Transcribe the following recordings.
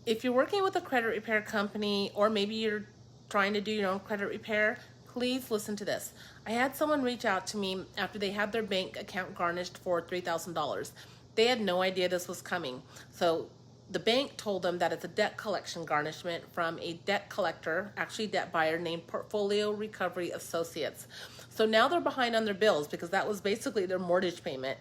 If you're working with a credit repair company, or maybe you're trying to do your own credit repair, please listen to this. I had someone reach out to me after they had their bank account garnished for $3,000. They had no idea this was coming. So the bank told them that it's a debt collection garnishment from a debt collector, actually debt buyer, named Portfolio Recovery Associates. So now they're behind on their bills because that was basically their mortgage payment.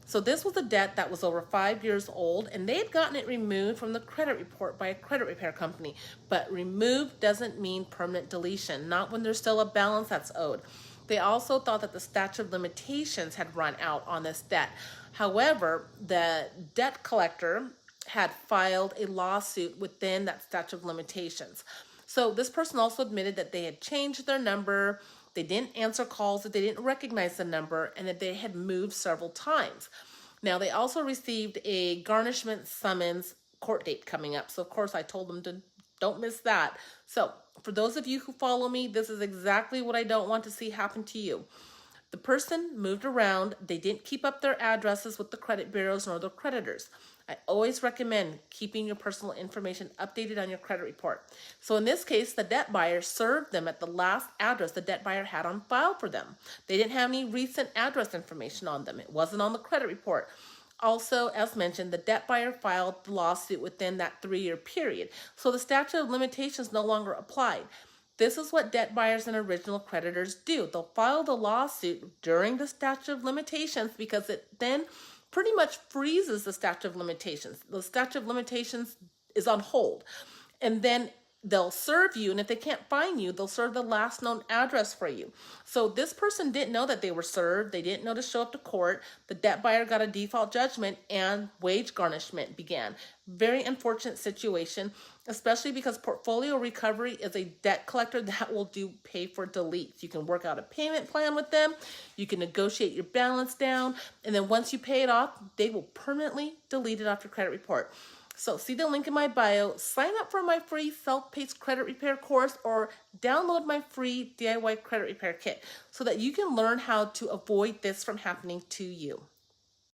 So this was a debt that was over 5 years old, and they had gotten it removed from the credit report by a credit repair company. But removed doesn't mean permanent deletion, not when there's still a balance that's owed. They also thought that the statute of limitations had run out on this debt. However, the debt collector had filed a lawsuit within that statute of limitations. So this person also admitted that they had changed their number, they didn't answer calls, that they didn't recognize the number, and that they had moved several times. Now, they also received a garnishment summons court date coming up. So, of course, I told them to don't miss that. So, for those of you who follow me, this is exactly what I don't want to see happen to you. The person moved around. They didn't keep up their addresses with the credit bureaus nor the creditors. I always recommend keeping your personal information updated on your credit report. So in this case, the debt buyer served them at the last address the debt buyer had on file for them. They didn't have any recent address information on them. It wasn't on the credit report. Also, as mentioned, the debt buyer filed the lawsuit within that 3-year period. So the statute of limitations no longer applied. This is what debt buyers and original creditors do. They'll file the lawsuit during the statute of limitations because it then pretty much freezes the statute of limitations. The statute of limitations is on hold. And then they'll serve you, and if they can't find you, they'll serve the last known address for you. So this person didn't know that they were served. They didn't know to show up to court. The debt buyer got a default judgment, and wage garnishment began. Very unfortunate situation, especially because Portfolio Recovery is a debt collector that will do pay for deletes. You can work out a payment plan with them. You can negotiate your balance down, and then once you pay it off, they will permanently delete it off your credit report. So see the link in my bio, sign up for my free self-paced credit repair course, or download my free DIY credit repair kit so that you can learn how to avoid this from happening to you.